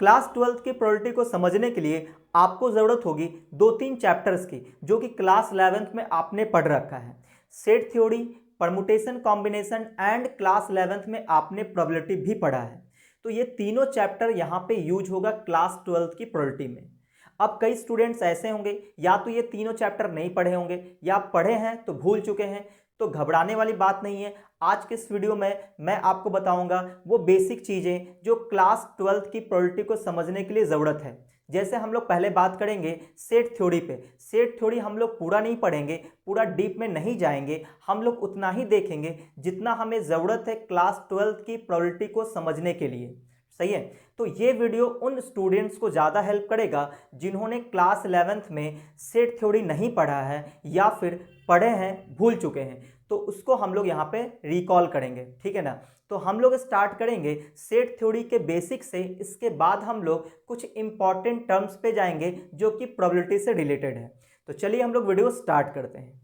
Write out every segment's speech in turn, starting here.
Class 12th की probability को समझने के लिए आपको ज़रूरत होगी 2-3 चैप्टर्स की, जो कि क्लास 11th में आपने पढ़ रखा है। Set theory, permutation combination and class 11th में आपने प्रोबेबिलिटी भी पढ़ा है। तो ये तीनों चैप्टर यहाँ पे यूज होगा क्लास 12th की प्रोबेबिलिटी में। अब कई स्टूडेंट्स ऐसे होंगे या तो ये तीनों चैप्टर नहीं पढ़े होंगे या पढ़े हैं तो भूल चुके हैं, तो घबराने वाली बात नहीं है। आज के इस वीडियो में मैं आपको बताऊंगा वो बेसिक चीज़ें जो क्लास 12th की प्रोबेबिलिटी को समझने के लिए ज़रूरत है। जैसे हम लोग पहले बात करेंगे सेट थ्योरी पे। सेट थ्योरी हम लोग पूरा नहीं पढ़ेंगे, पूरा डीप में नहीं जाएंगे, हम लोग उतना ही देखेंगे जितना हमें ज़रूरत है क्लास 12th की प्रोबेबिलिटी को समझने के लिए। सही है। तो ये वीडियो उन स्टूडेंट्स को ज़्यादा हेल्प करेगा जिन्होंने क्लास 11th में सेट थ्योरी नहीं पढ़ा है या फिर पढ़े हैं भूल चुके हैं, तो उसको हम लोग यहाँ पे रिकॉल करेंगे। ठीक है ना। तो हम लोग स्टार्ट करेंगे सेट थ्योरी के बेसिक से, इसके बाद हम लोग कुछ इंपॉर्टेंट टर्म्स पे जाएंगे जो कि प्रोबेबिलिटी से रिलेटेड है। तो चलिए हम लोग वीडियो स्टार्ट करते हैं।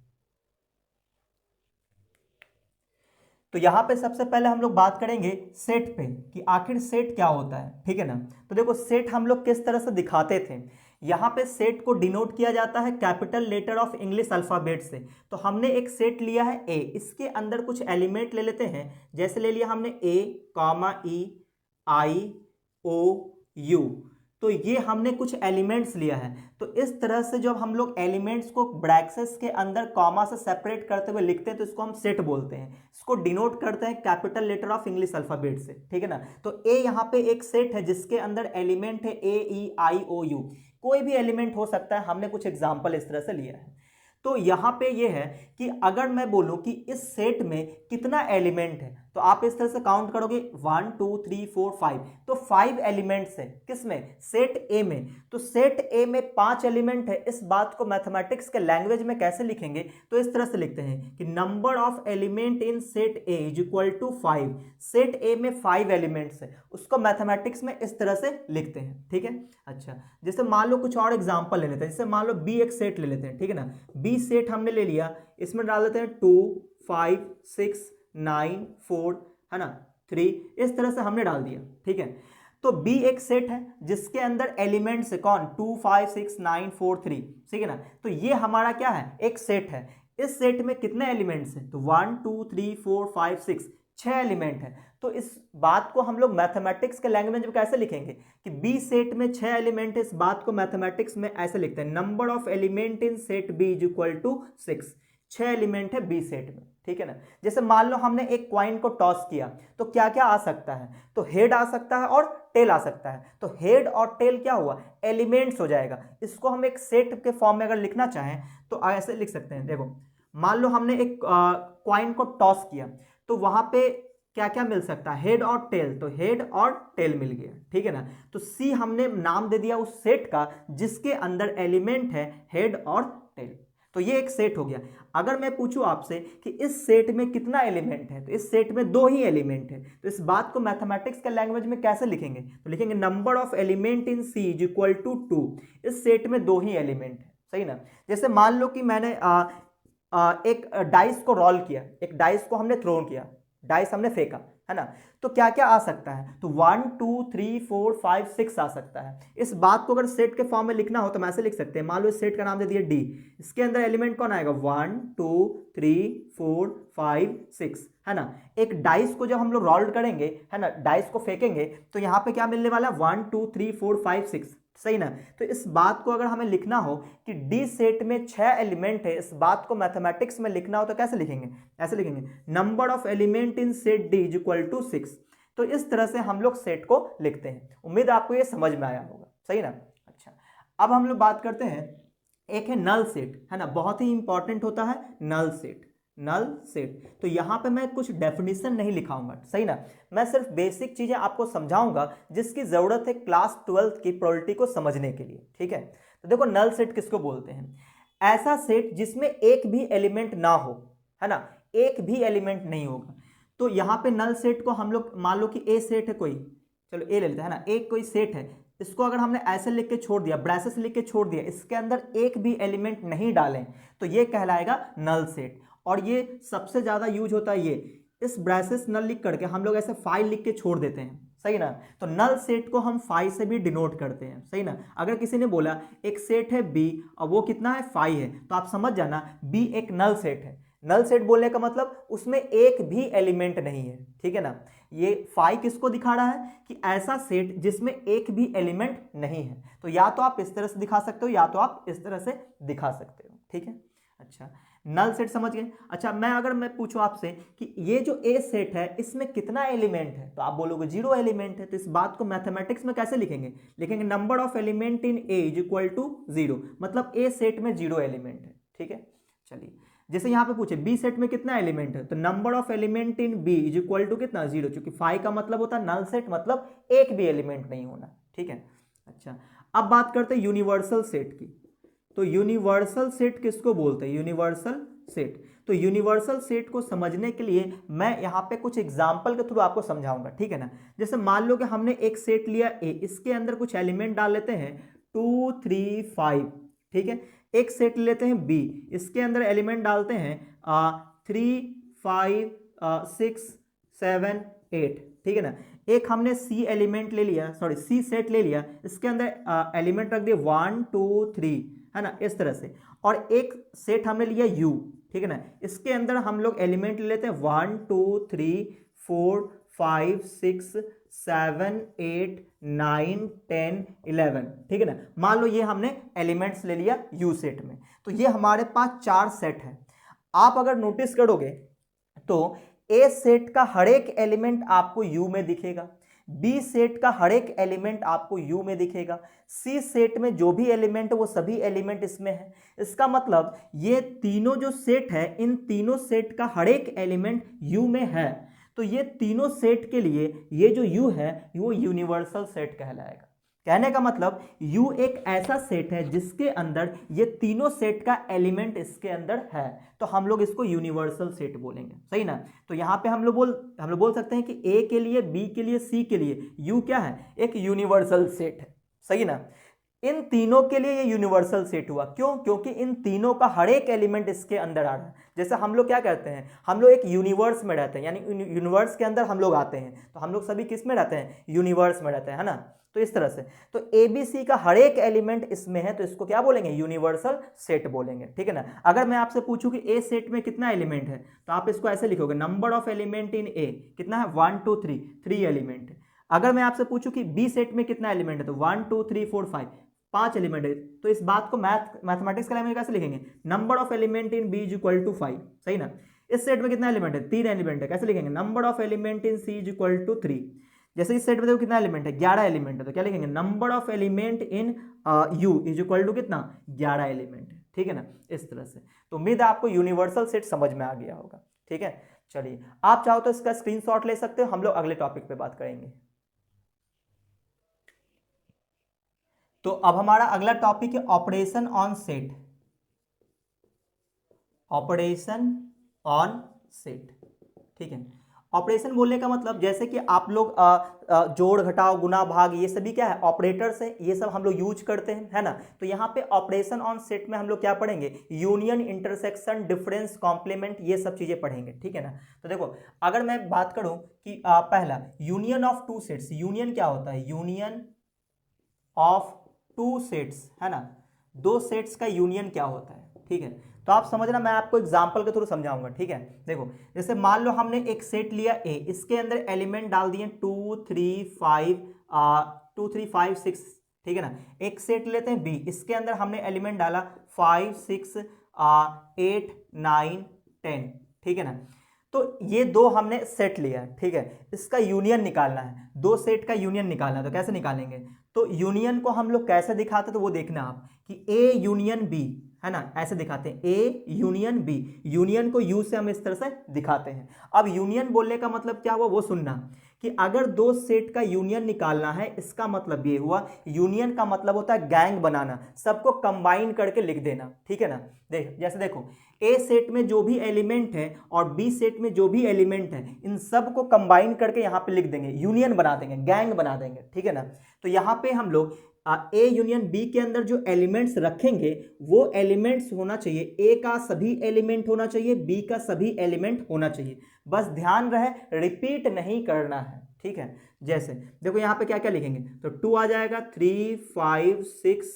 तो यहाँ पे सबसे पहले हम लोग बात करेंगे सेट पे कि आखिर सेट क्या होता है। ठीक है ना। तो देखो सेट हम लोग किस तरह से दिखाते थे। यहाँ पे सेट को डिनोट किया जाता है capital letter of English alphabet से। तो हमने एक सेट लिया है ए, इसके अंदर कुछ एलिमेंट ले लेते हैं। जैसे ले लिया हमने ए, comma, E, I, O, you. तो ये हमने कुछ एलिमेंट्स लिया है। तो इस तरह से जब हम लोग एलिमेंट्स को ब्रैकेट्स के अंदर कॉमा से सेपरेट करते हुए लिखते हैं तो इसको हम सेट बोलते हैं। इसको डिनोट करते हैं capital letter of English alphabet से। ठीक है ना। तो ए यहाँ पे एक सेट है जिसके अंदर एलिमेंट है ए, ई, आई, ओ, यू। कोई भी एलिमेंट हो सकता है, हमने कुछ एग्जाम्पल इस तरह से लिया है। तो यहाँ पे ये है कि अगर मैं बोलूँ कि इस सेट में कितना एलिमेंट है, तो आप इस तरह से काउंट करोगे 1 2 3 4 5। तो 5 एलिमेंट्स है किसमें, सेट ए में। तो सेट ए में 5 एलिमेंट है। इस बात को मैथमेटिक्स के लैंग्वेज में कैसे लिखेंगे, तो इस तरह से लिखते हैं कि number of element in set A is equal to 5। Set A में 5 एलिमेंट्स है, उसको मैथमेटिक्स में इस तरह से लिखते हैं। ठीक है। अच्छा, जैसे मान लो कुछ और एग्जाम्पल ले लेते हैं। जैसे मान लो बी एक सेट ले लेते हैं। ठीक है ना। बी सेट हमने ले लिया, इसमें डाल देते हैं 2 5 6 9 4, है ना, 3। इस तरह से हमने डाल दिया। ठीक है। तो बी एक सेट है जिसके अंदर एलिमेंट्स है कौन, 2 5 6 9 4 3। ठीक है ना। तो ये हमारा क्या है, एक सेट है। इस सेट में कितने एलिमेंट्स हैं, तो 1 2 3 4 5 6, 6 एलिमेंट है। तो इस बात को हम लोग मैथमेटिक्स के लैंग्वेज में कैसे लिखेंगे कि बी सेट में 6 एलिमेंट है। इस बात को मैथमेटिक्स में ऐसे लिखते हैं, number of element in set B is equal to 6। 6 element है बी सेट में। ठीक है ना। जैसे मान लो हमने एक क्वाइन को टॉस किया, तो क्या क्या आ सकता है, तो हेड आ सकता है और टेल आ सकता है। तो हेड और टेल क्या हुआ, एलिमेंट्स हो जाएगा। इसको हम एक सेट के फॉर्म में अगर लिखना चाहें तो ऐसे लिख सकते हैं। देखो मान लो हमने एक क्वाइन को टॉस किया, तो वहां पे क्या क्या मिल सकता है, हेड और टेल। तो हेड और टेल मिल गया। ठीक है ना। तो सी हमने नाम दे दिया उस सेट का जिसके अंदर एलिमेंट है हेड और टेल। तो ये एक सेट हो गया। अगर मैं पूछूं आपसे कि इस सेट में कितना एलिमेंट है, तो इस सेट में 2 ही एलिमेंट है। तो इस बात को मैथमेटिक्स के लैंग्वेज में कैसे लिखेंगे, तो लिखेंगे number of element in C is equal to 2। इस सेट में 2 ही एलिमेंट है। सही ना। जैसे मान लो कि मैंने एक डाइस को रोल किया, एक डाइस को हमने थ्रोन किया, डाइस हमने फेंका, है ना। तो क्या क्या आ सकता है, तो 1 2 3 4 5 6 आ सकता है। इस बात को अगर सेट के फॉर्म में लिखना हो तो हम ऐसे लिख सकते हैं। मान लो इस सेट का नाम दे दिया डी, इसके अंदर एलिमेंट कौन आएगा, 1 2 3 4 5 6, है ना। एक डाइस को जब हम लोग रोल करेंगे, है ना, डाइस को फेंकेंगे, तो यहाँ पे क्या मिलने वाला है, 1 2 3 4 5 6। सही ना। तो इस बात को अगर हमें लिखना हो कि डी सेट में 6 एलिमेंट है, इस बात को मैथमेटिक्स में लिखना हो तो कैसे लिखेंगे, ऐसे लिखेंगे, number of element in set D is equal to 6। तो इस तरह से हम लोग सेट को लिखते हैं। उम्मीद आपको ये समझ में आया होगा। सही ना। अच्छा, अब हम लोग बात करते हैं, एक है नल सेट, है ना, बहुत ही इंपॉर्टेंट होता है नल सेट। नल सेट, तो यहाँ पे मैं कुछ डेफिनेशन नहीं लिखाऊंगा। सही ना। मैं सिर्फ बेसिक चीजें आपको समझाऊंगा जिसकी जरूरत है क्लास 12th की प्रोबेबिलिटी को समझने के लिए। ठीक है। तो देखो नल सेट किसको बोलते हैं, ऐसा सेट जिसमें एक भी एलिमेंट ना हो, है ना, एक भी एलिमेंट नहीं होगा। तो यहाँ पे नल सेट को हम लोग, मान लो कि ए सेट है कोई, चलो ए ले लेते हैं, है ना, एक कोई सेट है, इसको अगर हमने ऐसे लिख के छोड़ दिया, ब्रैसेस लिख के छोड़ दिया, इसके अंदर एक भी एलिमेंट नहीं डालें, तो ये कहलाएगा नल सेट। और ये सबसे ज्यादा यूज होता है ये, इस ब्रैसेस नल लिख करके हम लोग ऐसे फाइल लिख के छोड़ देते हैं। सही ना। तो नल सेट को हम फाई से भी डिनोट करते हैं, सही ना। अगर किसी ने बोला एक सेट है बी और वो कितना है, फाई है, तो आप समझ जाना बी एक नल सेट है। नल सेट बोलने का मतलब उसमें एक भी एलिमेंट नहीं है, ठीक है ना। ये फाई किसको दिखा रहा है कि ऐसा सेट जिसमें एक भी एलिमेंट नहीं है। तो या तो आप इस तरह से दिखा सकते हो या तो आप इस तरह से दिखा सकते हो, ठीक है। अच्छा, नल सेट समझ गए। अच्छा, अगर मैं पूछूं आपसे कि ये जो ए सेट है इसमें कितना एलिमेंट है, तो आप बोलोगे 0 एलिमेंट है। तो इस बात को मैथमेटिक्स में कैसे लिखेंगे, लिखेंगे number of element in A is equal to 0, मतलब ए सेट में 0 एलिमेंट है, ठीक है। चलिए, जैसे यहां पे पूछे बी सेट में कितना एलिमेंट है, तो number of element in B is equal to कितना, 0, क्योंकि फाई का मतलब होता है नल सेट, मतलब एक भी एलिमेंट नहीं होना, ठीक है। अच्छा, अब बात करते हैं यूनिवर्सल सेट की। तो यूनिवर्सल सेट किसको बोलते हैं, यूनिवर्सल सेट। तो यूनिवर्सल सेट को समझने के लिए मैं यहां पे कुछ एग्जांपल के थ्रू आपको समझाऊंगा, ठीक है ना। जैसे मान लो कि हमने एक सेट लिया ए, इसके अंदर कुछ एलिमेंट डाल लेते हैं 2 3 5, ठीक है। एक सेट लेते हैं बी, इसके अंदर एलिमेंट डालते हैं 3 5 6 7 8, ठीक है ना। एक हमने सी एलिमेंट ले लिया, सॉरी सी सेट ले लिया, इसके अंदर एलिमेंट रख दिए 1 2 3, है ना, इस तरह से। और एक सेट हमने लिया यू, ठीक है ना, इसके अंदर हम लोग एलिमेंट ले लेते हैं 1 2 3 4 5 6 7 8 9 10 11, ठीक है ना। मान लो ये हमने एलिमेंट्स ले लिया यू सेट में। तो ये हमारे पास 4 सेट है। आप अगर नोटिस करोगे तो ए सेट का हर एक एलिमेंट आपको यू में दिखेगा, बी सेट का हर एक एलिमेंट आपको यू में दिखेगा, सी सेट में जो भी एलिमेंट है वो सभी एलिमेंट इसमें है। इसका मतलब ये तीनों जो सेट है, इन तीनों सेट का हर एक एलिमेंट यू में है। तो ये तीनों सेट के लिए ये जो यू है वो यूनिवर्सल सेट कहलाएगा। कहने का मतलब यू एक ऐसा सेट है जिसके अंदर ये तीनों सेट का एलिमेंट इसके अंदर है, तो हम लोग इसको यूनिवर्सल सेट बोलेंगे, सही ना। तो यहाँ पे हम लोग बोल सकते हैं कि ए के लिए, बी के लिए, सी के लिए यू क्या है, एक यूनिवर्सल सेट है, सही ना। इन तीनों के लिए ये यूनिवर्सल सेट हुआ, क्यों, क्योंकि इन तीनों का हर एक एलिमेंट इसके अंदर आ रहा है। जैसे हम लोग क्या करते हैं, हम लोग एक यूनिवर्स में रहते हैं, यानी यूनिवर्स के अंदर हम लोग आते हैं, तो हम लोग सभी किस में रहते हैं, यूनिवर्स में रहते हैं, है ना। तो इस तरह से तो एबीसी का हर एक एलिमेंट इसमें है, तो इसको क्या बोलेंगे, यूनिवर्सल सेट बोलेंगे, ठीक है ना। अगर मैं आपसे पूछूं कि ए सेट में कितना एलिमेंट है, तो आप इसको ऐसे लिखोगे, नंबर ऑफ एलिमेंट इन ए कितना है, 1 2 3, 3 एलिमेंट है। अगर मैं आपसे पूछूं कि बी सेट में कितना एलिमेंट है, तो 1 2 3 4 5, 5 एलिमेंट है। तो इस बात को मैथमेटिक्स के लैंग्वेज कैसे लिखेंगे, number of element in B is equal to 5, सही ना। इस सेट में कितना एलिमेंट है, 3 एलिमेंट है, कैसे लिखेंगे, number of element in C is equal to 3। जैसे इस सेट में देखो कितना एलिमेंट है, 11 एलिमेंट है, तो क्या लिखेंगे, number of element in U is equal to कितना, 11 एलिमेंट है, ठीक है ना। इस तरह से तो उम्मीद है आपको यूनिवर्सल सेट समझ में आ गया होगा, ठीक है। चलिए, आप चाहो तो इसका स्क्रीनशॉट ले सकते हो, हम लोग अगले टॉपिक पे बात करेंगे। तो अब हमारा अगला टॉपिक है operation on set, operation on set, ठीक है। ऑपरेशन बोलने का मतलब जैसे कि आप लोग जोड़ घटाव गुना भाग ये सभी क्या है, ऑपरेटर्स है, ये सब हम लोग यूज करते हैं, है ना। तो यहाँ पे ऑपरेशन ऑन सेट में हम लोग क्या पढ़ेंगे, यूनियन, इंटरसेक्शन, डिफरेंस, कॉम्प्लीमेंट, ये सब चीजें पढ़ेंगे, ठीक है ना। तो देखो, अगर मैं बात करूं कि पहला union of two sets, union क्या होता है, यूनियन ऑफ टू सेट्स, है ना, दो सेट्स का यूनियन क्या होता है, ठीक है। तो आप समझना, मैं आपको एग्जांपल के थ्रू समझाऊंगा, ठीक है। देखो, जैसे मान लो हमने एक सेट लिया ए, इसके अंदर एलिमेंट डाल दिए 2 3 5 6, ठीक है ना। एक सेट लेते हैं बी, इसके अंदर हमने एलिमेंट डाला 5 6 8 9 10, ठीक है ना। तो ये दो हमने सेट लिया, ठीक है। इसका यूनियन निकालना है, दो सेट का यूनियन निकालना है, तो कैसे निकालेंगे, तो यूनियन को हम लोग कैसे दिखाते हैं, तो वो देखना आप कि ए यूनियन बी, है ना, ऐसे दिखाते हैं, ए यूनियन बी, यूनियन को यू से हम इस तरह से दिखाते हैं। अब यूनियन बोलने का मतलब क्या हुआ वो सुनना, कि अगर दो सेट का यूनियन निकालना है, इसका मतलब ये हुआ, यूनियन का मतलब होता है गैंग बनाना, सबको कंबाइन करके लिख देना, ठीक है ना। जैसे देखो, ए सेट में जो भी एलिमेंट है और बी सेट में जो भी एलिमेंट है, इन सब को कंबाइन करके यहाँ पे लिख देंगे, यूनियन बना देंगे, गैंग बना देंगे, ठीक है ना। तो यहाँ पे हम लोग ए यूनियन बी के अंदर जो एलिमेंट्स रखेंगे वो एलिमेंट्स होना चाहिए, ए का सभी एलिमेंट होना चाहिए, बी का सभी एलिमेंट होना चाहिए। बस ध्यान रहे रिपीट नहीं करना है, ठीक है। जैसे देखो यहाँ पे क्या क्या लिखेंगे, तो 2 आ जाएगा, 3 5 6,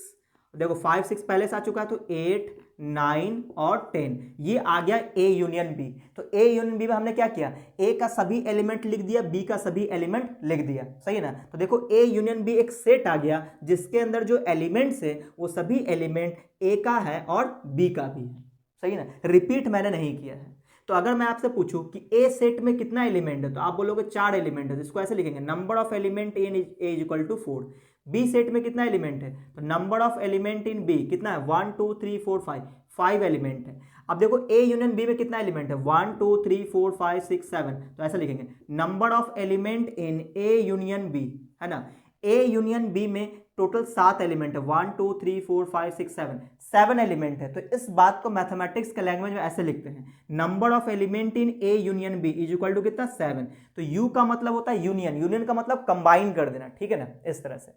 देखो 5 6 पहले से आ चुका है, तो 8 9 और 10, ये आ गया ए यूनियन बी। तो ए यूनियन बी में हमने क्या किया, ए का सभी एलिमेंट लिख दिया, बी का सभी एलिमेंट लिख दिया, सही है ना। तो देखो ए यूनियन बी एक सेट आ गया जिसके अंदर जो एलिमेंट्स है वो सभी एलिमेंट ए का है और बी का भी है, सही है ना, रिपीट मैंने नहीं किया है। तो अगर मैं आपसे पूछूं कि ए सेट में कितना एलिमेंट है, तो आप बोलोगे 4 एलिमेंट है, इसको ऐसे लिखेंगे, number of element in A is equal to 4। B set में कितना एलिमेंट है, तो number of element in B कितना है, 1 2 3 4 5, 5 एलिमेंट है। अब देखो ए यूनियन बी में कितना एलिमेंट है, 1 2 3 4 5 6 7, तो ऐसा लिखेंगे, number of element in A union B, है ना। ए यूनियन बी में टोटल 7 एलिमेंट है, 1 2 3 4 5 6 7, 7 एलिमेंट है। तो इस बात को मैथमेटिक्स के लैंग्वेज में ऐसे लिखते हैं, number of element in A union B is equal to कितना, 7। तो यू का मतलब होता है यूनियन, यूनियन का मतलब कंबाइन कर देना, ठीक है ना, इस तरह से।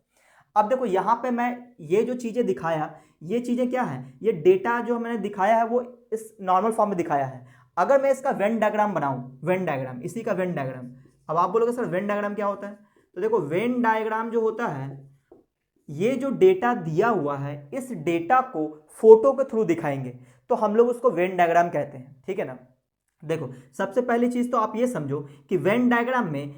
अब देखो यहाँ पे मैं ये जो चीजें दिखाया, ये चीजें क्या है, ये डेटा जो मैंने दिखाया है वो इस नॉर्मल फॉर्म में दिखाया है। अगर मैं इसका वेन डायग्राम बनाऊं, वेन डायग्राम, इसी का वेन डायग्राम, अब आप बोलोगे सर वेन डायग्राम क्या होता है, तो देखो वेन डायग्राम जो होता है, ये जो डेटा दिया हुआ है इस डेटा को फोटो के थ्रू दिखाएंगे, तो हम लोग उसको वेन डायग्राम कहते हैं, ठीक है ना। देखो सबसे पहली चीज तो आप ये समझो कि वेन डायग्राम में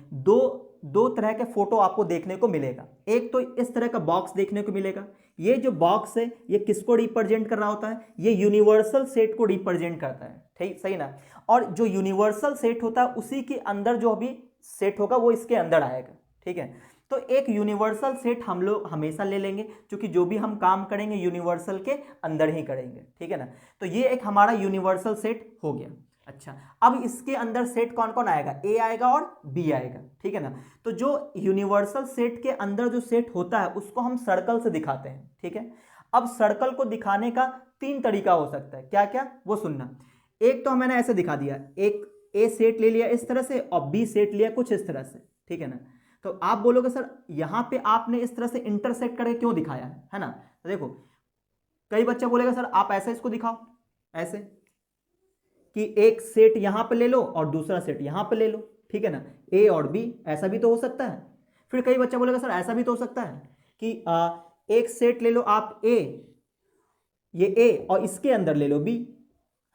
दो तरह के फोटो आपको देखने को मिलेगा। एक तो इस तरह का बॉक्स देखने को मिलेगा, ये जो बॉक्स है ये किसको रिप्रेजेंट कर रहा होता है, ये यूनिवर्सल सेट को रिप्रेजेंट करता है, ठीक, सही ना। और जो यूनिवर्सल सेट होता है उसी के अंदर जो अभी सेट होगा वो इसके अंदर आएगा, ठीक है। तो एक यूनिवर्सल सेट हम लोग हमेशा ले लेंगे, क्योंकि जो भी हम काम करेंगे यूनिवर्सल के अंदर ही करेंगे, ठीक है ना। तो ये एक हमारा यूनिवर्सल सेट हो गया। अच्छा, अब इसके अंदर सेट कौन कौन आएगा, ए आएगा और बी आएगा, ठीक है ना। तो जो यूनिवर्सल सेट के अंदर जो सेट होता है उसको हम सर्कल से दिखाते हैं, ठीक है। अब सर्कल को दिखाने का 3 तरीका हो सकता है, क्या क्या वो सुनना। एक तो मैंने ऐसे दिखा दिया, एक ए सेट ले लिया इस तरह से और बी सेट लिया कुछ इस तरह से, ठीक है ना। तो आप बोलोगे सर यहां पे आपने इस तरह से इंटरसेक्ट करके क्यों दिखाया है ना। तो देखो कई बच्चा बोलेगा सर आप ऐसे इसको दिखाओ, ऐसे कि एक सेट यहां पे ले लो और दूसरा सेट यहां पे ले लो, ठीक है ना, ए और बी, ऐसा भी तो हो सकता है। फिर कई बच्चा बोलेगा सर ऐसा भी तो हो सकता है कि एक सेट ले लो आप ए, ये ए और इसके अंदर ले लो बी,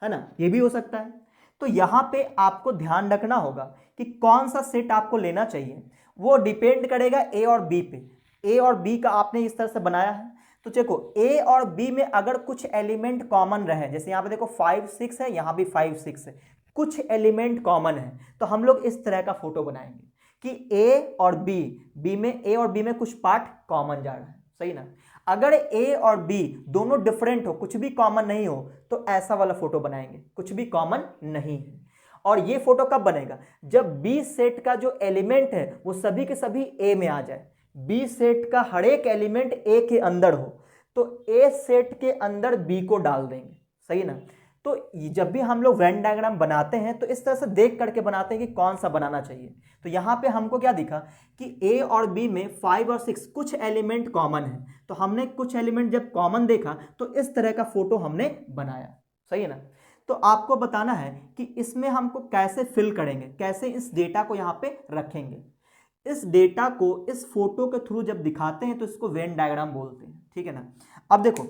है ना, ये भी हो सकता है। तो यहां पे आपको ध्यान रखना होगा कि कौन सा सेट आपको लेना चाहिए, वो डिपेंड करेगा ए और बी पे। ए और बी का आपने इस तरह से बनाया है, तो देखो ए और बी में अगर कुछ एलिमेंट कॉमन रहे, जैसे यहां पे देखो 5 6 है, यहां भी 5 6 है, कुछ एलिमेंट कॉमन है, तो हम लोग इस तरह का फोटो बनाएंगे कि ए और बी में ए और बी में कुछ पार्ट कॉमन जा रहा है, सही ना। अगर ए और बी दोनों डिफरेंट हो, कुछ भी कॉमन नहीं हो, तो ऐसा वाला फोटो बनाएंगे, कुछ भी कॉमन नहीं है। और ये फोटो कब बनेगा, जब बी सेट का जो एलिमेंट है वो सभी के सभी ए में आ जाए, बी सेट का हर एक एलिमेंट ए के अंदर हो, तो ए सेट के अंदर बी को डाल देंगे, सही ना। तो जब भी हम लोग वेन डायग्राम बनाते हैं तो इस तरह से देख करके बनाते हैं कि कौन सा बनाना चाहिए। तो यहां पे हमको क्या दिखा कि ए और बी में 5 और 6 कुछ एलिमेंट कॉमन है, तो हमने कुछ एलिमेंट जब कॉमन देखा तो इस तरह का फोटो हमने बनाया, सही है ना। तो आपको बताना है कि इसमें हमको कैसे फिल करेंगे, कैसे इस डेटा को यहाँ पे रखेंगे। इस डेटा को इस फोटो के थ्रू जब दिखाते हैं तो इसको वेन डायग्राम बोलते हैं, ठीक है ना। अब देखो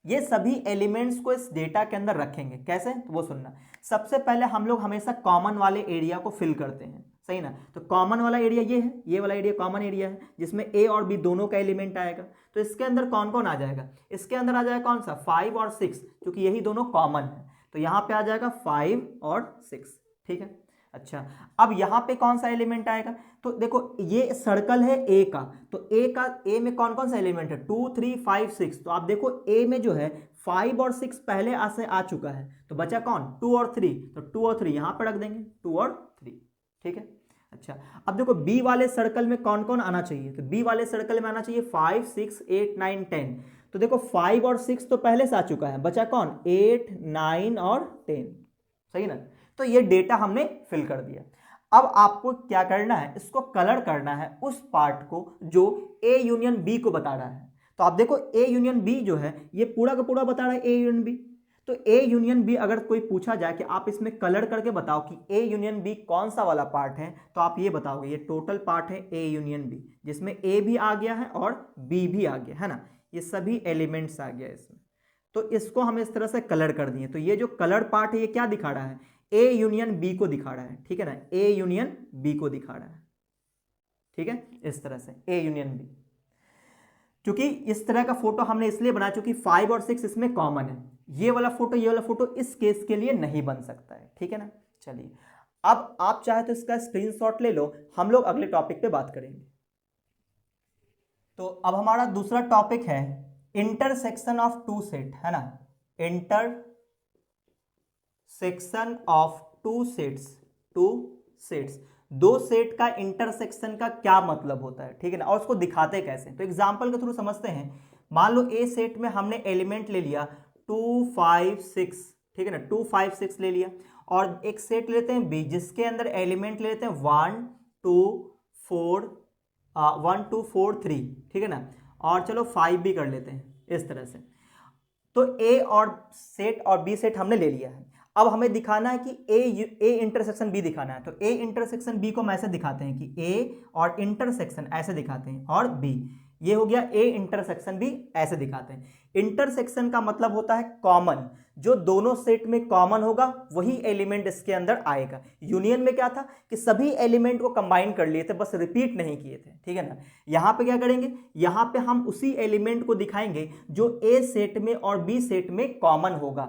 ये सभी एलिमेंट्स को इस डेटा के अंदर रखेंगे, कैसे, तो वो सुनना। सबसे पहले हम लोग हमेशा कॉमन वाले एरिया को फिल करते हैं, सही ना। तो कॉमन वाला एरिया ये है, ये वाला एरिया कॉमन एरिया है जिसमें ए और बी दोनों का एलिमेंट आएगा। तो इसके अंदर कौन कौन आ जाएगा, इसके अंदर आ जाएगा कौन सा, 5 और 6, क्योंकि यही दोनों कॉमन है, तो यहां पे आ जाएगा 5 और 6, ठीक है। अच्छा, अब यहां पे कौन सा एलिमेंट आएगा, तो देखो ये सर्कल है ए का, तो ए में कौन कौन सा एलिमेंट है, 2 3 5 6, तो आप देखो ए में जो है 5 और 6 पहले से आ चुका है, तो बचा कौन, 2 और 3, तो 2 और 3 यहां पे रख देंगे, 2 और 3, ठीक है। अच्छा, अब देखो बी वाले सर्कल में कौन कौन आना चाहिए, तो बी वाले सर्कल में आना चाहिए 5 6 8 9 10, तो देखो 5 और 6 तो पहले से आ चुका है, बचा कौन, 8 9 और 10, सही ना। तो ये डेटा हमने फिल कर दिया। अब आपको क्या करना है, इसको कलर करना है उस पार्ट को जो ए यूनियन बी को बता रहा है। तो आप देखो ए यूनियन बी जो है ये पूरा का पूरा बता रहा है ए यूनियन बी, तो ए यूनियन बी अगर कोई पूछा जाए कि आप इसमें कलर करके बताओ कि ए यूनियन बी कौन सा वाला पार्ट है, तो आप ये बताओगे ये टोटल पार्ट है ए यूनियन बी, जिसमें ए भी आ गया है और बी भी आ गया है ना, ये सभी एलिमेंट्स आ गया इसमें। तो इसको हम इस तरह से कलर कर दिए। तो ये जो कलर पार्ट है ये क्या दिखा रहा है, ए यूनियन बी को दिखा रहा है, ठीक है ना, ए यूनियन बी को दिखा रहा है, ठीक है, इस तरह से ए यूनियन बी। क्योंकि इस तरह का फोटो हमने इसलिए बनाया क्योंकि 5 और 6 इसमें कॉमन है, ये वाला फोटो इस केस के लिए नहीं बन सकता है, ठीक है ना। चलिए अब आप चाहे तो इसका स्क्रीनशॉट ले लो, हम लोग अगले टॉपिक पे बात करेंगे। तो अब हमारा दूसरा टॉपिक है इंटरसेक्शन ऑफ टू सेट, है ना, इंटरसेक्शन ऑफ टू सेट्स, दो सेट का इंटरसेक्शन का क्या मतलब होता है, ठीक है ना, और उसको दिखाते कैसे। तो एग्जांपल के थ्रू समझते हैं। मान लो ए सेट में हमने एलिमेंट ले लिया 2 5 6, ठीक है ना, 2 5 6 ले लिया, और एक सेट लेते हैं बी जिसके अंदर एलिमेंट ले लेते हैं 1 2 4 1 2 4 3, ठीक है ना, और चलो 5 भी कर लेते हैं इस तरह से। तो ए और सेट और बी सेट हमने ले लिया है। अब हमें दिखाना है कि ए इंटरसेक्शन बी दिखाना है। तो ए इंटरसेक्शन बी को हम ऐसे दिखाते हैं कि ए और इंटरसेक्शन ऐसे दिखाते हैं, और बी ये हो गया ए इंटरसेक्शन बी ऐसे दिखाते हैं। इंटरसेक्शन का मतलब होता है कॉमन, जो दोनों सेट में कॉमन होगा वही एलिमेंट इसके अंदर आएगा। यूनियन में क्या था कि सभी एलिमेंट को कंबाइन कर लिए थे, बस रिपीट नहीं किए थे, ठीक है ना। यहाँ पे क्या करेंगे, यहाँ पे हम उसी एलिमेंट को दिखाएंगे जो ए सेट में और बी सेट में कॉमन होगा।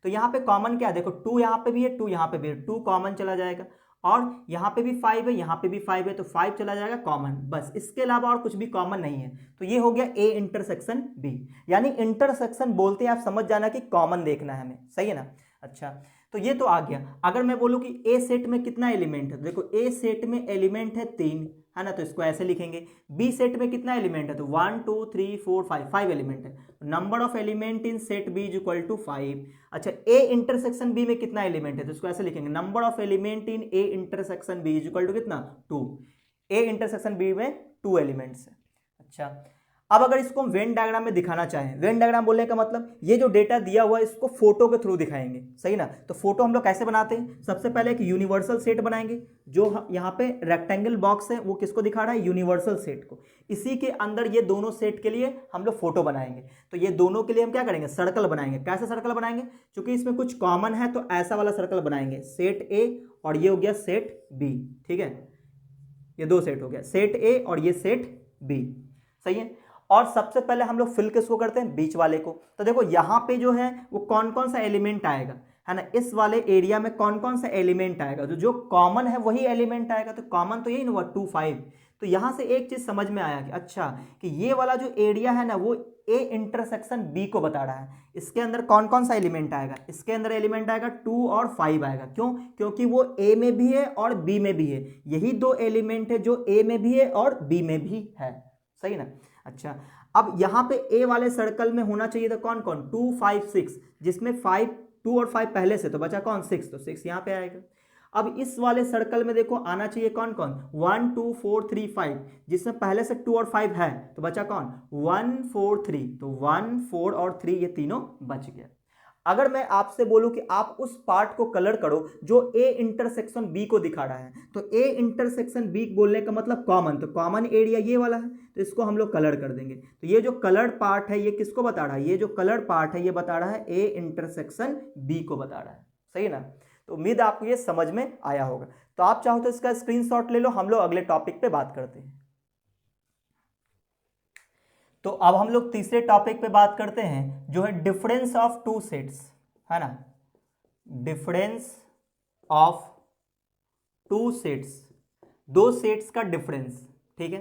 तो यहाँ पे कॉमन क्या है, देखो 2 यहाँ पे भी है, 2 यहाँ पे भी है, 2 कॉमन चला जाएगा, और यहाँ पे भी 5 है, यहाँ पे भी 5 है, तो 5 चला जाएगा कॉमन, बस इसके अलावा और कुछ भी कॉमन नहीं है। तो ये हो गया ए इंटरसेक्शन बी। यानी इंटरसेक्शन बोलते हैं आप समझ जाना कि कॉमन देखना है हमें, सही है ना। अच्छा, तो ये तो आ गया। अगर मैं बोलूँ कि ए सेट में कितना एलिमेंट है, तो देखो ए सेट में एलिमेंट है 3, है ना, तो इसको ऐसे लिखेंगे। बी सेट में कितना एलिमेंट है, तो 1 2 3 4 5 एलिमेंट है। Number of element in set B is equal to 5। अच्छा, ए इंटरसेक्शन बी में कितना एलिमेंट है, तो इसको ऐसे लिखेंगे, number of element in A intersection B is equal to कितना, 2। ए इंटरसेक्शन बी में 2 एलिमेंट्स है। अच्छा, अब अगर इसको हम वेन डायग्राम में दिखाना चाहें, वेन डायग्राम बोलने का मतलब ये जो डेटा दिया हुआ है इसको फोटो के थ्रू दिखाएंगे, सही ना। तो फोटो हम लोग कैसे बनाते हैं, सबसे पहले एक यूनिवर्सल सेट बनाएंगे। जो यहाँ पे रेक्टेंगल बॉक्स है वो किसको दिखा रहा है, यूनिवर्सल सेट को। इसी के अंदर ये दोनों सेट के लिए हम लोग फोटो बनाएंगे। तो ये दोनों के लिए हम क्या करेंगे, सर्कल बनाएंगे। कैसे सर्कल बनाएंगे, क्योंकि इसमें कुछ कॉमन है तो ऐसा वाला सर्कल बनाएंगे, सेट ए और ये हो गया सेट बी, ठीक है, ये दो सेट हो गया, सेट ए और ये सेट बी, सही है। और सबसे पहले हम लोग फिल किसको करते हैं, बीच वाले को। तो देखो यहाँ पे जो है वो कौन कौन सा एलिमेंट आएगा, है ना, इस वाले एरिया में कौन कौन सा एलिमेंट आएगा, तो जो कॉमन है वही एलिमेंट आएगा। तो कॉमन तो यही ना हुआ 2 5। तो यहाँ से एक चीज समझ में आया कि अच्छा कि ये वाला जो एरिया है ना वो ए इंटरसेक्शन बी को बता रहा है। इसके अंदर कौन कौन सा एलिमेंट आएगा, इसके अंदर एलिमेंट आएगा 2 और 5 आएगा। क्यों, क्योंकि वो ए में भी है और बी में भी है। यही दो एलिमेंट है जो ए में भी है और बी में भी है, सही ना। अच्छा, अब यहाँ पे ए वाले सर्कल में होना चाहिए था कौन कौन, 2 5 6, जिसमें 5 2 और 5 पहले से, तो बचा कौन 6, तो 6 यहाँ पे आएगा। अब इस वाले सर्कल में देखो आना चाहिए कौन कौन, 1 2 4 3 5, जिसमें पहले से 2 और 5 है, तो बचा कौन 1 4 3, तो 1 4 और 3 ये तीनों बच गया। अगर मैं आपसे बोलूं कि आप उस पार्ट को कलर करो जो ए इंटरसेक्शन बी को दिखा रहा है, तो ए इंटरसेक्शन बी बोलने का मतलब कॉमन, तो कॉमन एरिया ये वाला है, तो इसको हम लोग कलर कर देंगे। तो ये जो कलर्ड पार्ट है ये किसको बता रहा है, ये जो कलर्ड पार्ट है ये बता रहा है ए इंटरसेक्शन बी को बता रहा है, सही ना। तो उम्मीद आपको ये समझ में आया होगा। तो आप चाहो तो इसका स्क्रीनशॉट ले लो, हम लोग अगले टॉपिक पे बात करते हैं। तो अब हम लोग तीसरे टॉपिक पे बात करते हैं जो है डिफरेंस ऑफ टू सेट्स, है ना, डिफरेंस ऑफ टू सेट्स, दो सेट्स का डिफरेंस, ठीक है।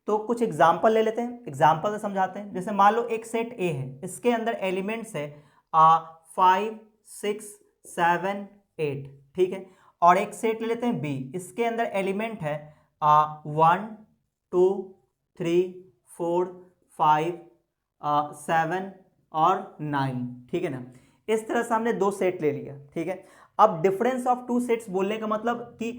तो कुछ एग्जांपल ले लेते हैं, एग्जांपल से समझाते हैं। जैसे मान लो एक सेट ए है, इसके अंदर एलिमेंट्स है 5 6 7 8, ठीक है। और एक सेट ले लेते हैं बी, इसके अंदर एलिमेंट है 1 2 3 4 5 7 और 9, ठीक है ना। इस तरह से हमने दो सेट ले लिया, ठीक है। अब डिफरेंस ऑफ टू सेट्स बोलने का मतलब कि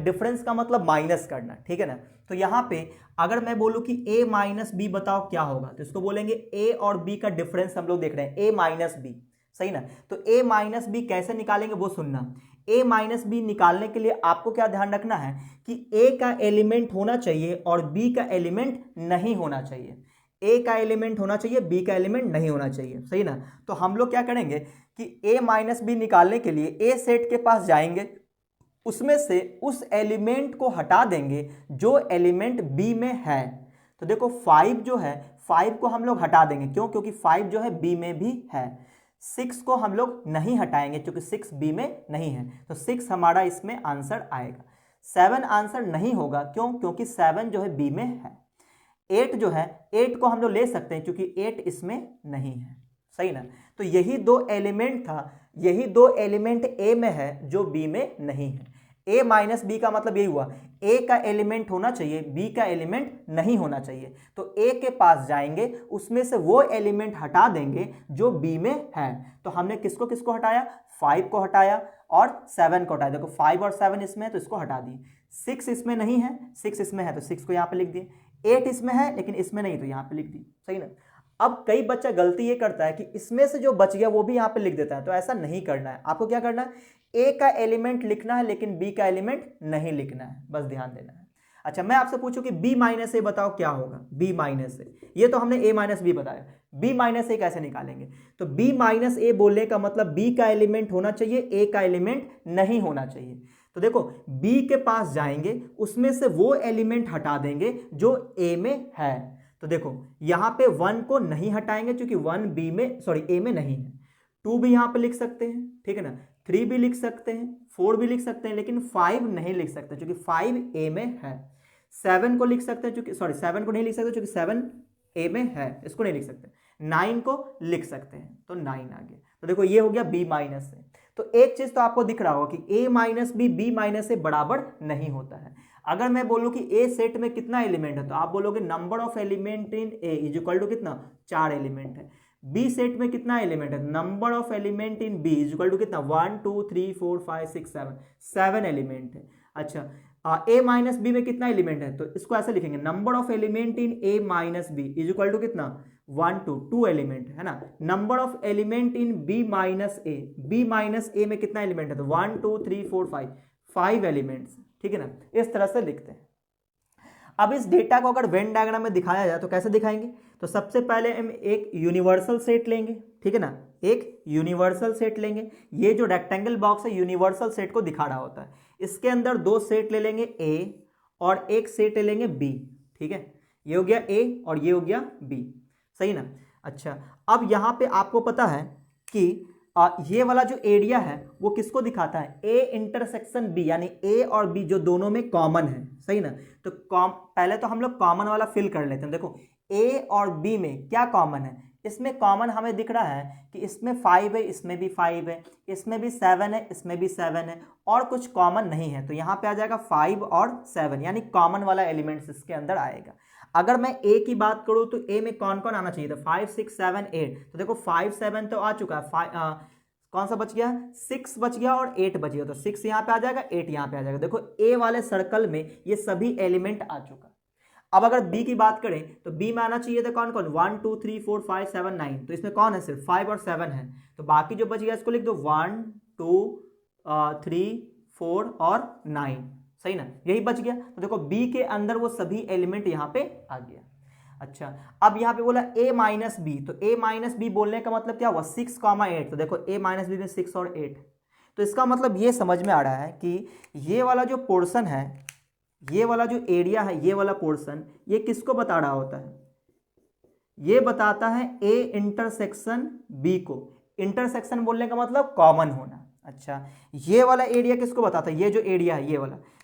डिफरेंस का मतलब माइनस करना, ठीक है ना। तो यहाँ पे अगर मैं बोलूँ कि a माइनस बी बताओ क्या होगा, तो इसको बोलेंगे a और b का डिफरेंस हम लोग देख रहे हैं, a माइनस बी, सही ना। तो a माइनस बी कैसे निकालेंगे वो सुनना। a माइनस बी निकालने के लिए आपको क्या ध्यान रखना है कि a का एलिमेंट होना चाहिए और b का एलिमेंट नहीं होना चाहिए। a का एलिमेंट होना चाहिए, b का एलिमेंट नहीं होना चाहिए, सही ना। तो हम लोग क्या करेंगे कि a माइनस बी निकालने के लिए a सेट के पास जाएंगे, उसमें से उस एलिमेंट को हटा देंगे जो एलिमेंट b में है। तो देखो 5 जो है, 5 को हम लोग हटा देंगे, क्यों? क्योंकि 5 जो है b में भी है। 6 को हम लोग नहीं हटाएंगे क्योंकि 6 b में नहीं है, तो 6 हमारा इसमें आंसर आएगा। 7 आंसर नहीं होगा, क्यों? क्योंकि 7 जो है b में है। 8 जो है, 8 को हम लोग ले सकते हैं क्योंकि 8 इसमें नहीं है, सही ना। तो यही दो एलिमेंट था, यही दो एलिमेंट a में है जो b में नहीं है। a माइनस बी का मतलब यही हुआ, a का एलिमेंट होना चाहिए, b का एलिमेंट नहीं होना चाहिए। तो a के पास जाएंगे, उसमें से वो एलिमेंट हटा देंगे जो b में है। तो हमने किसको किसको हटाया? 5 को हटाया और 7 को हटाया। देखो 5 और 7 इसमें है तो इसको हटा दिए। 6 इसमें नहीं है, 6 इसमें है तो 6 को यहाँ पे लिख दिए। 8 इसमें है लेकिन इसमें नहीं तो यहाँ पे लिख दी, सही ना। अब कई बच्चा गलती ये करता है कि इसमें से जो बच गया वो भी यहाँ पे लिख देता है, तो ऐसा नहीं करना है। आपको क्या करना है? ए का एलिमेंट लिखना है लेकिन बी का एलिमेंट नहीं लिखना है, बस ध्यान देना है। अच्छा, मैं आपसे पूछूं कि बी माइनस ए बताओ क्या होगा? बी माइनस ए, ये तो हमने ए माइनस बी बताया, बी माइनस ए कैसे निकालेंगे? तो बी माइनस ए बोलने का मतलब बी का एलिमेंट होना चाहिए, ए का एलिमेंट नहीं होना चाहिए। तो देखो b के पास जाएंगे, उसमें से वो एलिमेंट हटा देंगे जो a में है। तो देखो यहाँ पे 1 को नहीं हटाएंगे क्योंकि 1 b में a में नहीं है। 2 भी यहाँ पे लिख सकते हैं, ठीक है ना। 3 भी लिख सकते हैं, 4 भी लिख सकते हैं, लेकिन 5 नहीं लिख सकते क्योंकि 5 a में है। 7 को लिख सकते हैं क्योंकि 7 को नहीं लिख सकते क्योंकि 7 a में है, इसको नहीं लिख सकते। 9 को लिख सकते हैं तो 9 आ गया। तो देखो ये हो गया b माइनस से। तो एक चीज तो आपको दिख रहा होगा कि a minus B B minus A बराबर नहीं होता है। अगर मैं बोलूं कि a सेट में कितना एलिमेंट है तो आप बोलोगे number of element in a is equal to कितना? 4 एलिमेंट है। b सेट में कितना एलिमेंट है? Number of element in b is equal to कितना? 1 2 3 4 5 6 7, 7 एलिमेंट है। अच्छा, a माइनस बी में कितना एलिमेंट है? तो इसको ऐसे लिखेंगे, number of element in a minus B is equal to कितना? 1 2 एलिमेंट है ना। Number of element in b minus A, b minus A में कितना एलिमेंट है? तो 1 2 3 4 5, 5 एलिमेंट्स, ठीक है ना। इस तरह से लिखते हैं। अब इस डेटा को अगर वेन डायग्राम में दिखाया जाए तो कैसे दिखाएंगे? तो सबसे पहले हम एक यूनिवर्सल सेट लेंगे, ठीक है ना, एक यूनिवर्सल सेट लेंगे। ये जो रेक्टेंगल बॉक्स है यूनिवर्सल सेट को दिखा रहा होता है। इसके अंदर 2 सेट ले लेंगे a और एक सेट ले लेंगे b, ठीक है। ये हो गया a और ये हो गया b, सही ना। अच्छा, अब यहाँ पे आपको पता है कि ये वाला जो एरिया है वो किसको दिखाता है? a इंटरसेक्शन b, यानी a और b जो दोनों में कॉमन है, सही ना। तो पहले तो हम लोग कॉमन वाला फिल कर लेते हैं। देखो a और b में क्या कॉमन है? इसमें कॉमन हमें दिख रहा है कि इसमें 5 है, इसमें भी 5 है, इसमें भी 7 है, इसमें भी 7 है, और कुछ कॉमन नहीं है। तो यहाँ पे आ जाएगा 5 और 7, यानी कॉमन वाला एलिमेंट्स इसके अंदर आएगा। अगर मैं a की बात करूँ तो a में कौन कौन आना चाहिए था? 5 6 7 8। तो देखो 5 7 तो आ चुका है, कौन सा बच गया? 6 बच गया और 8 बच गया। तो 6 यहाँ पे आ जाएगा, 8 यहाँ पे आ जाएगा। देखो a वाले सर्कल में ये सभी एलिमेंट आ चुका। अब अगर b की बात करें तो b में आना चाहिए था कौन कौन? 1 2 3 4 5 7 9। तो इसमें कौन है? सिर्फ 5 और 7 है। तो बाकी जो बच गया इसको लिख दो 1 2 3 4 और 9, सही ना, यही बच गया। तो देखो b के अंदर वो सभी एलिमेंट यहाँ पे आ गया। अच्छा, अब यहाँ पे बोला a माइनस बी, तो a माइनस बी बोलने का मतलब क्या हुआ? 6 8। तो देखो a माइनस बी में 6 और 8, तो इसका मतलब ये समझ में आ रहा है कि ये वाला जो पोर्शन है, ये वाला जो एरिया है, ये वाला पोर्शन, ये किसको बता रहा होता है? ये बताता है a इंटरसेक्शन b को। इंटरसेक्शन बोलने का मतलब कॉमन होना। अच्छा, ये वाला एरिया किसको बताता है? ये जो एरिया है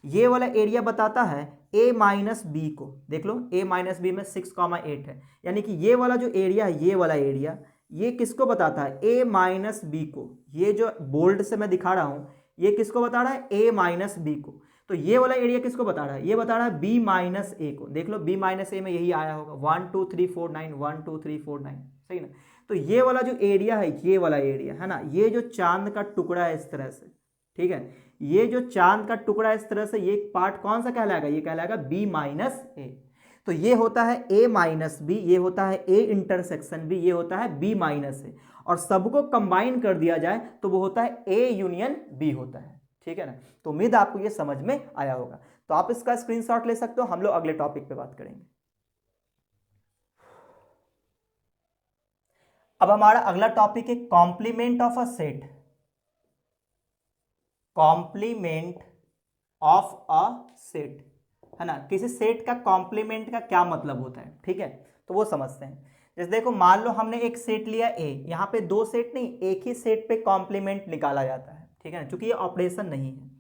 ये वाला एरिया बताता है a माइनस बी को। देख लो a माइनस बी में 6 8 है, यानी कि ये वाला जो एरिया है, ये वाला एरिया, ये किसको बताता है? a माइनस बी को। ये जो बोल्ड से मैं दिखा रहा हूं, ये किसको बता रहा है? a माइनस बी को। तो ये वाला एरिया किसको बता रहा है? ये बता रहा है b माइनस ए को। देख लो b माइनस ए में यही आया होगा, 1 2 3 4 9, 1 2 3 4 9, सही ना। तो ये वाला जो एरिया है, ये वाला एरिया है ना, ये जो चांद का टुकड़ा है इस तरह से, ठीक है, ये जो चांद का टुकड़ा इस तरह से, ये पार्ट कौन सा कहलाएगा? ये कहलाएगा b माइनस ए। तो ये होता है a माइनस बी, ये होता है a इंटरसेक्शन b, ये होता है b माइनस ए। और सबको कंबाइन कर दिया जाए तो वो होता है ए यूनियन बी होता है, ठीक है ना। तो उम्मीद आपको ये समझ में आया होगा। तो आप इसका स्क्रीनशॉट ले सकते हो, हम लोग अगले टॉपिक पे बात करेंगे। अब हमारा अगला टॉपिक है complement of a set. Complement of a set, है ना, किसी सेट का कॉम्प्लीमेंट का क्या मतलब होता है, ठीक है, तो वो समझते हैं। जैसे देखो, मान लो हमने एक सेट लिया ए, यहाँ पे दो सेट नहीं, एक ही सेट पे कॉम्प्लीमेंट निकाला जाता है, ठीक है ना, क्योंकि ये ऑपरेशन नहीं है।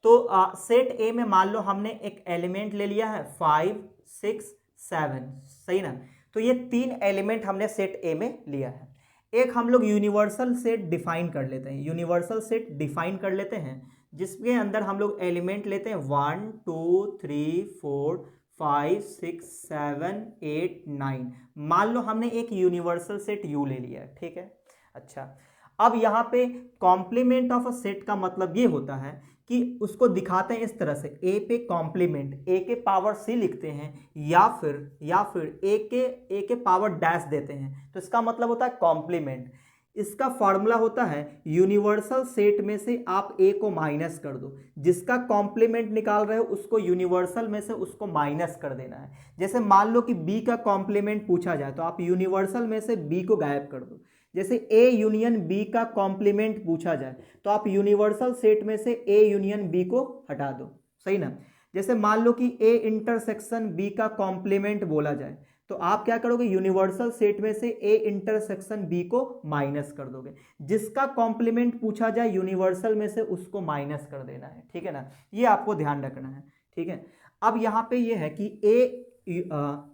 तो सेट ए में मान लो हमने एक एलिमेंट ले लिया है 5 6 7, सही ना। तो ये तीन एलिमेंट हमने सेट ए में लिया है। एक हम लोग यूनिवर्सल सेट डिफाइन कर लेते हैं, यूनिवर्सल सेट डिफाइन कर लेते हैं जिसके अंदर हम लोग एलिमेंट लेते हैं 1 2 3 4 5 6 7 8 9। मान लो हमने एक यूनिवर्सल सेट यू ले लिया है, ठीक है। अच्छा, अब यहाँ पे कॉम्प्लीमेंट ऑफ अ सेट का मतलब ये होता है कि उसको दिखाते हैं इस तरह से, ए पे कॉम्प्लीमेंट ए के पावर सी लिखते हैं, या फिर ए के पावर डैश देते हैं, तो इसका मतलब होता है कॉम्प्लीमेंट। इसका फॉर्मूला होता है यूनिवर्सल सेट में से आप ए को माइनस कर दो, जिसका कॉम्प्लीमेंट निकाल रहे हो उसको यूनिवर्सल में से उसको माइनस कर देना है। जैसे मान लो कि बी का कॉम्प्लीमेंट पूछा जाए तो आप यूनिवर्सल में से बी को गायब कर दो। जैसे ए यूनियन बी का कॉम्प्लीमेंट पूछा जाए तो आप यूनिवर्सल सेट में से ए यूनियन बी को हटा दो, सही ना। जैसे मान लो कि ए इंटरसेक्शन बी का कॉम्प्लीमेंट बोला जाए तो आप क्या करोगे, यूनिवर्सल सेट में से ए इंटरसेक्शन बी को माइनस कर दोगे, जिसका कॉम्प्लीमेंट पूछा जाए यूनिवर्सल में से उसको माइनस कर देना है, ठीक है ना। ये आपको ध्यान रखना है, ठीक है। अब यहाँ पे ये है कि ए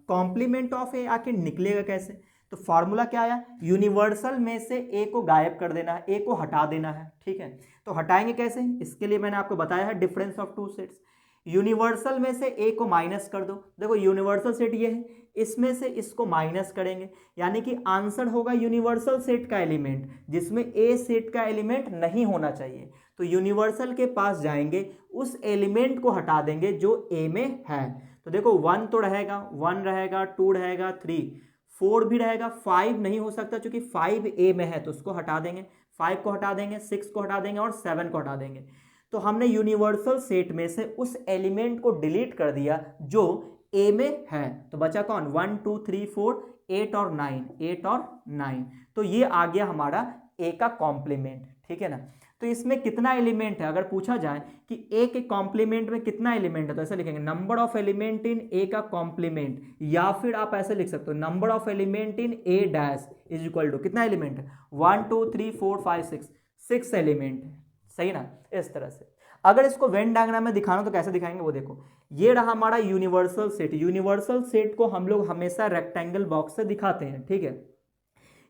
कॉम्प्लीमेंट ऑफ ए आखिर निकलेगा कैसे, तो फॉर्मूला क्या आया, यूनिवर्सल में से ए को गायब कर देना है, ए को हटा देना है, ठीक है। तो हटाएंगे कैसे, इसके लिए मैंने आपको बताया है difference of two sets. Universal में से ए को माइनस कर दो, देखो यूनिवर्सल सेट ये है, इसमें से इसको माइनस करेंगे, यानी कि आंसर होगा यूनिवर्सल सेट का एलिमेंट जिसमें ए सेट का एलिमेंट नहीं होना चाहिए। तो यूनिवर्सल के पास जाएंगे, उस एलिमेंट को हटा देंगे जो ए में है। तो देखो 1 तो रहेगा, 1 रहेगा, 2 रहेगा, 3 4 भी रहेगा, 5 नहीं हो सकता क्योंकि 5 ए में है तो उसको हटा देंगे, 5 को हटा देंगे, 6 को हटा देंगे और 7 को हटा देंगे। तो हमने यूनिवर्सल सेट में से उस एलिमेंट को डिलीट कर दिया जो ए में है, तो बचा कौन, 1 2 3 4 8 और 9, 8 और 9। तो ये आ गया हमारा ए का कॉम्प्लीमेंट, ठीक है ना। तो इसमें कितना एलिमेंट है, अगर पूछा जाए कि ए के कॉम्प्लीमेंट में कितना एलिमेंट है तो ऐसे लिखेंगे number of element in A का कॉम्प्लीमेंट, या फिर आप ऐसे लिख सकते हो number of element in A dash is equal to कितना एलिमेंट है, 1 2 3 4 5 6, 6 एलिमेंट है, सही ना। इस तरह से अगर इसको वेन डायग्राम में दिखाना तो कैसे दिखाएंगे, वो देखो, ये रहा हमारा यूनिवर्सल सेट। यूनिवर्सल सेट को हम लोग हमेशा रेक्टेंगल बॉक्स से दिखाते हैं, ठीक है।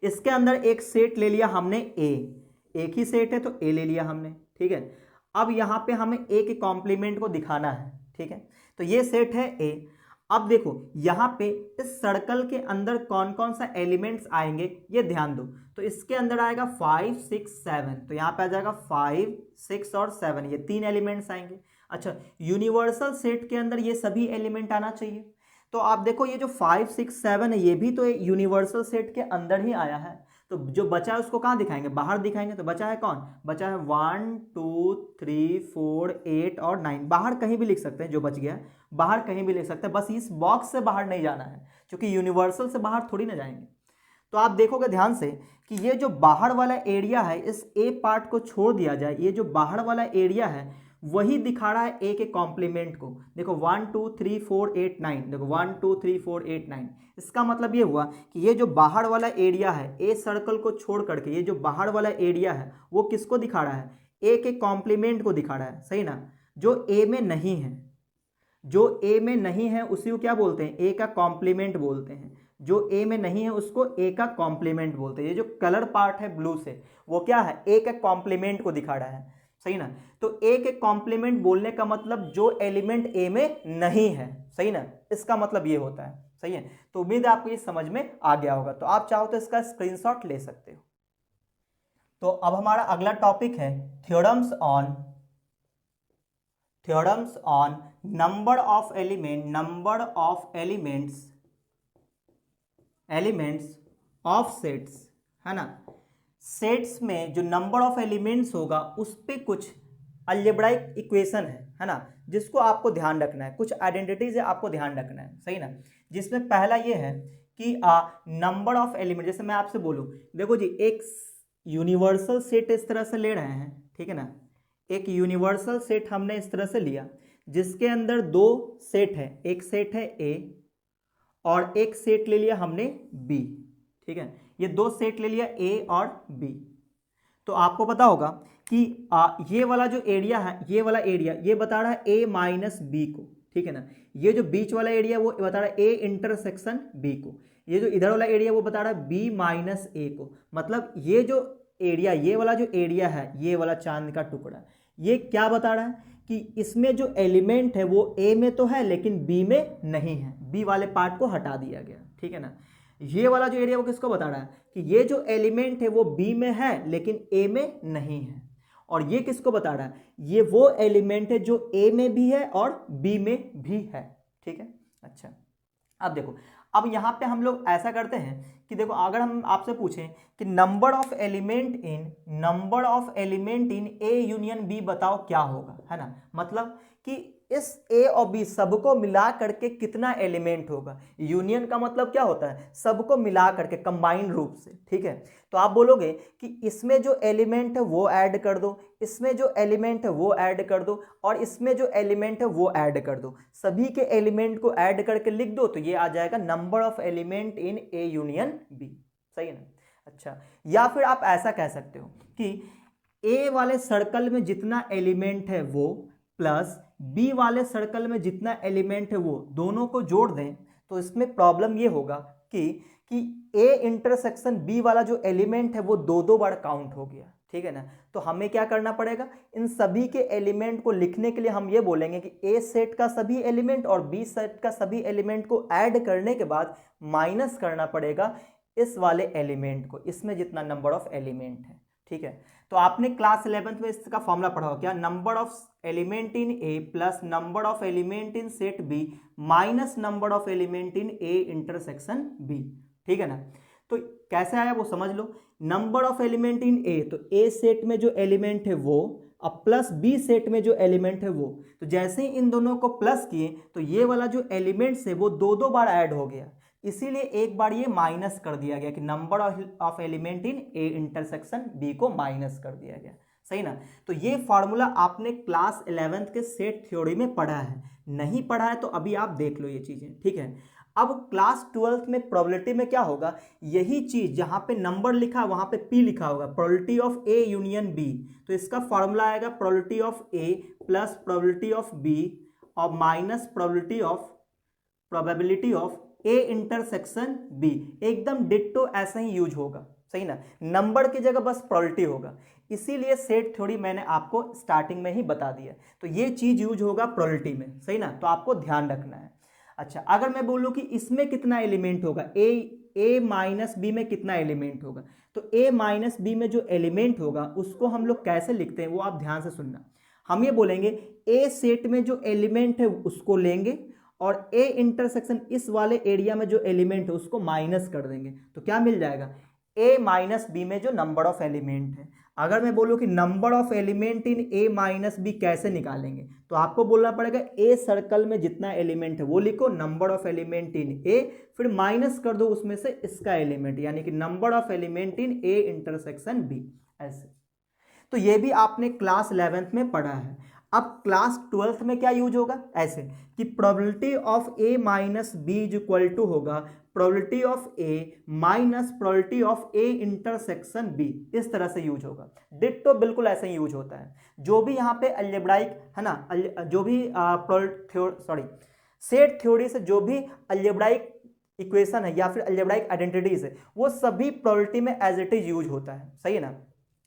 इसके अंदर एक सेट ले लिया हमने ए, एक ही सेट है तो ए ले लिया हमने, ठीक है। अब यहाँ पे हमें ए के कॉम्प्लीमेंट को दिखाना है, ठीक है। तो ये सेट है ए। अब देखो यहाँ पे इस सर्कल के अंदर कौन कौन सा एलिमेंट्स आएंगे ये ध्यान दो। तो इसके अंदर आएगा 5 6 7, तो यहाँ पे आ जाएगा 5 6 और 7, ये 3 एलिमेंट्स आएंगे। अच्छा, यूनिवर्सल सेट के अंदर ये सभी एलिमेंट आना चाहिए। तो आप देखो ये जो 5 6 7 है ये भी तो यूनिवर्सल सेट के अंदर ही आया है, तो जो बचा है उसको कहाँ दिखाएंगे, बाहर दिखाएंगे। तो बचा है कौन, बचा है 1 2 3 4 8 और 9, बाहर कहीं भी लिख सकते हैं, जो बच गया बाहर कहीं भी लिख सकते हैं, बस इस बॉक्स से बाहर नहीं जाना है क्योंकि यूनिवर्सल से बाहर थोड़ी ना जाएंगे। तो आप देखोगे ध्यान से कि ये जो बाहर वाला एरिया है, इस ए पार्ट को छोड़ दिया जाए, ये जो बाहर वाला एरिया है वही दिखा रहा है ए के कॉम्प्लीमेंट को। देखो 1 2 3 4 8 9, देखो 1 2 3 4 8 9, इसका मतलब ये हुआ कि ये जो बाहर वाला एरिया है, ए सर्कल को छोड़ करके ये जो बाहर वाला एरिया है वो किसको दिखा रहा है, ए के कॉम्प्लीमेंट को दिखा रहा है, सही ना। जो ए में नहीं है, जो ए में नहीं है उसी को क्या बोलते हैं, ए का कॉम्प्लीमेंट बोलते हैं। जो ए में नहीं है उसको ए का कॉम्प्लीमेंट बोलते हैं। ये जो कलर पार्ट है ब्लू से वो क्या है, ए के कॉम्प्लीमेंट को दिखा रहा है, सही ना। तो ए के कॉम्प्लीमेंट बोलने का मतलब जो एलिमेंट ए में नहीं है, सही ना, इसका मतलब ये होता है, सही है। तो उम्मीद है आपको ये समझ में आ गया होगा। तो आप चाहो तो इसका स्क्रीनशॉट ले सकते हो। तो अब हमारा अगला टॉपिक है theorems on number of elements of sets, है ना। सेट्स में जो नंबर ऑफ एलिमेंट्स होगा उस पे कुछ अलजेब्राइक इक्वेशन है ना, जिसको आपको ध्यान रखना है, कुछ आइडेंटिटीज है आपको ध्यान रखना है, सही ना। जिसमें पहला ये है कि नंबर ऑफ एलिमेंट, जैसे मैं आपसे बोलूं, देखो जी एक यूनिवर्सल सेट इस तरह से ले रहे हैं, ठीक है ना, एक यूनिवर्सल सेट हमने इस तरह से लिया जिसके अंदर दो सेट है, एक सेट है ए और एक सेट ले लिया हमने बी, ठीक है, ये दो सेट ले लिया ए और बी। तो आपको पता होगा कि ये वाला जो एरिया है, ये वाला एरिया ये बता रहा है ए माइनस बी को, ठीक है ना, ये जो बीच वाला एरिया वो बता रहा है ए इंटरसेक्शन बी को, ये जो इधर वाला एरिया वो बता रहा है बी माइनस ए को। मतलब ये जो एरिया, ये वाला जो एरिया है, ये वाला चांद का टुकड़ा, ये क्या बता रहा है कि इसमें जो एलिमेंट है वो ए में तो है लेकिन बी में नहीं है, बी वाले पार्ट को हटा दिया गया, ठीक है ना। ये वाला जो एरिया वो किसको बता रहा है कि ये जो एलिमेंट है वो बी में है लेकिन ए में नहीं है। और ये किसको बता रहा है, ये वो एलिमेंट है जो ए में भी है और बी में भी है, ठीक है। अच्छा, अब देखो, अब यहाँ पे हम लोग ऐसा करते हैं कि देखो अगर हम आपसे पूछें कि number of element in A union B बताओ क्या होगा, है ना, मतलब कि इस ए और बी सबको मिला करके कितना एलिमेंट होगा। यूनियन का मतलब क्या होता है, सबको मिला करके कंबाइंड रूप से, ठीक है। तो आप बोलोगे कि इसमें जो एलिमेंट है वो ऐड कर दो, इसमें जो एलिमेंट है वो ऐड कर दो और इसमें जो एलिमेंट है वो ऐड कर दो, सभी के एलिमेंट को ऐड करके लिख दो, तो ये आ जाएगा number of element in A union B, सही है ना। अच्छा, या फिर आप ऐसा कह सकते हो कि ए वाले सर्कल में जितना एलिमेंट है वो प्लस बी वाले सर्कल में जितना एलिमेंट है वो, दोनों को जोड़ दें तो इसमें प्रॉब्लम ये होगा कि ए इंटरसेक्शन बी वाला जो एलिमेंट है वो दो दो बार काउंट हो गया, ठीक है ना। तो हमें क्या करना पड़ेगा, इन सभी के एलिमेंट को लिखने के लिए हम ये बोलेंगे कि ए सेट का सभी एलिमेंट और बी सेट का सभी एलिमेंट को ऐड करने के बाद माइनस करना पड़ेगा इस वाले एलिमेंट को, इसमें जितना नंबर ऑफ एलिमेंट है, ठीक है। तो आपने क्लास 11th में इसका फॉर्मूला पढ़ा हो क्या, number of element in A plus number of element in set B minus number of element in A intersection B, ठीक है ना। तो कैसे आया वो समझ लो, number of element in A, तो ए सेट में जो एलिमेंट है वो, अब प्लस बी सेट में जो एलिमेंट है वो, तो जैसे ही इन दोनों को प्लस किए तो ये वाला जो एलिमेंट्स है वो दो दो बार ऐड हो गया, इसीलिए एक बार ये माइनस कर दिया गया कि number of element in A intersection B को माइनस कर दिया गया, सही ना। तो ये फॉर्मूला आपने क्लास 11th के सेट थ्योरी में पढ़ा है, नहीं पढ़ा है तो अभी आप देख लो ये चीजें, ठीक है। अब क्लास 12th में प्रोबेबिलिटी में क्या होगा, यही चीज जहां पे नंबर लिखा वहां पे पी लिखा होगा, probability of A union B, तो इसका फॉर्मूला आएगा probability of A plus probability of B और minus probability of A intersection B, एकदम डिट्टो ऐसा ही यूज होगा, सही ना, नंबर की जगह बस प्रोबेबिलिटी होगा, इसीलिए सेट थ्योरी मैंने आपको स्टार्टिंग में ही बता दिया। तो ये चीज यूज होगा प्रोबेबिलिटी में, सही ना, तो आपको ध्यान रखना है। अच्छा, अगर मैं बोलूं कि इसमें कितना एलिमेंट होगा, ए माइनस बी में कितना एलिमेंट होगा, तो ए माइनस बी में जो एलिमेंट होगा उसको हम लोग कैसे लिखते हैं वो आप ध्यान से सुनना। हम ये बोलेंगे ए सेट में जो एलिमेंट है उसको लेंगे और ए इंटरसेक्शन इस वाले एरिया में जो एलिमेंट है उसको माइनस कर देंगे, तो क्या मिल जाएगा, ए माइनस बी में जो नंबर ऑफ एलिमेंट है। अगर मैं बोलूं कि number of element in A minus B कैसे निकालेंगे, तो आपको बोलना पड़ेगा ए सर्कल में जितना एलिमेंट है वो लिखो, नंबर ऑफ एलिमेंट इन ए, फिर माइनस कर दो उसमें से इसका एलिमेंट, यानी कि number of element in A intersection B, ऐसे। तो ये भी आपने क्लास 11th में पढ़ा है। अब क्लास 12th में क्या यूज होगा, ऐसे कि probability of A minus B is equal to होगा probability of A minus probability of A intersection B, इस तरह से यूज होगा। डिट्टो बिल्कुल ऐसे ही यूज होता है, जो भी यहाँ पे अलजेब्राइक है ना, जो भी सेट थ्योरी से जो भी अलजेब्राइक इक्वेशन है या फिर अलजेब्राइक आइडेंटिटीज है वो सभी प्रोबेबिलिटी में एज इट इज यूज होता है, सही है ना।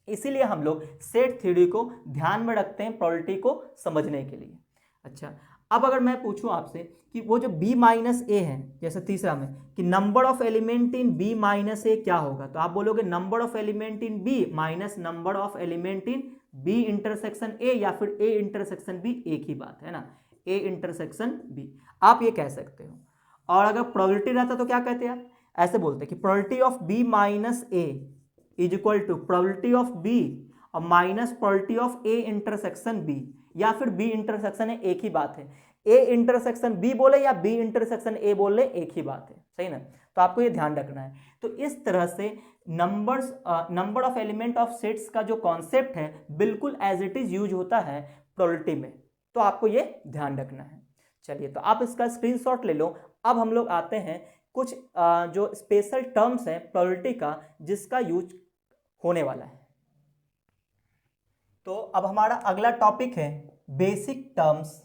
इसीलिए हम लोग सेट थ्योरी को ध्यान में रखते हैं प्रोबेबिलिटी को समझने के लिए। अच्छा, अब अगर मैं पूछूं आपसे कि वो जो b माइनस ए है, जैसे तीसरा में कि number of element in b minus A क्या होगा, तो आप बोलोगे number of element in b minus number of element in b intersection a, या फिर a इंटरसेक्शन b, एक ही बात है ना, a इंटरसेक्शन b, आप ये कह सकते हो। और अगर प्रोबेबिलिटी रहता तो क्या कहते हैं आप, ऐसे बोलते हैं कि probability of b minus A is equal to probability of B और minus probability of A intersection B, या फिर बी इंटरसेक्शन ए, एक ही बात है। ए इंटरसेक्शन बी बोले या बी इंटरसेक्शन ए बोले, एक ही बात है, सही ना। तो आपको ये ध्यान रखना है। तो इस तरह से number of element of sets का जो कॉन्सेप्ट है बिल्कुल एज इट इज यूज होता है प्रोबेबिलिटी में, तो आपको ये ध्यान रखना है। चलिए, तो आप इसका स्क्रीनशॉट ले लो। अब हम लोग आते हैं कुछ जो स्पेशल टर्म्स हैं प्रोबेबिलिटी का जिसका यूज होने वाला है। तो अब हमारा अगला टॉपिक है basic terms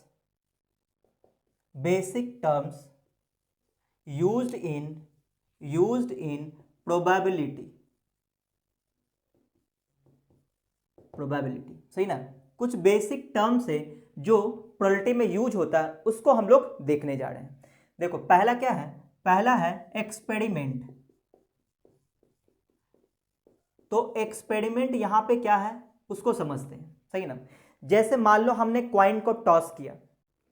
used in probability, सही ना। कुछ बेसिक टर्म्स है जो प्रोबेबिलिटी में यूज होता है, उसको हम लोग देखने जा रहे हैं। देखो, पहला क्या है? पहला है एक्सपेरिमेंट। तो एक्सपेरिमेंट यहां पे क्या है उसको समझते हैं, सही ना। जैसे मान लो हमने क्वाइन को टॉस किया,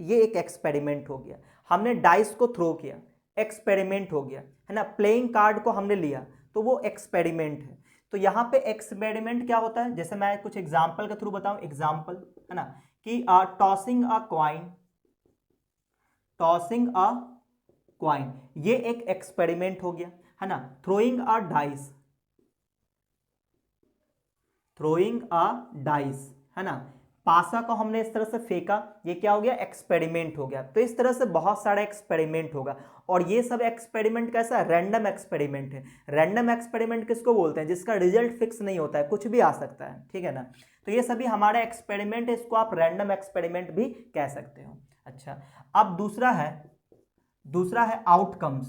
ये एक एक्सपेरिमेंट हो गया। हमने डाइस को थ्रो किया, एक्सपेरिमेंट हो गया, है ना। प्लेइंग कार्ड को हमने लिया, तो वो एक्सपेरिमेंट है। तो यहाँ पे एक्सपेरिमेंट क्या होता है, जैसे मैं कुछ एग्जाम्पल के थ्रू बताऊं, एग्जाम्पल, है ना, कि टॉसिंग अ क्वाइन, ये एक एक्सपेरिमेंट हो गया, है ना। थ्रोइंग अ डाइस, है ना। पासा को हमने इस तरह से फेंका, ये क्या हो गया? एक्सपेरिमेंट हो गया। तो इस तरह से बहुत सारा एक्सपेरिमेंट होगा, और ये सब एक्सपेरिमेंट कैसा है? रैंडम एक्सपेरिमेंट है। रैंडम एक्सपेरिमेंट किसको बोलते हैं? जिसका रिजल्ट फिक्स नहीं होता है, कुछ भी आ सकता है, ठीक है ना। तो ये सभी हमारे एक्सपेरिमेंट है, इसको आप रैंडम एक्सपेरिमेंट भी कह सकते हो। अच्छा, अब दूसरा है आउटकम्स।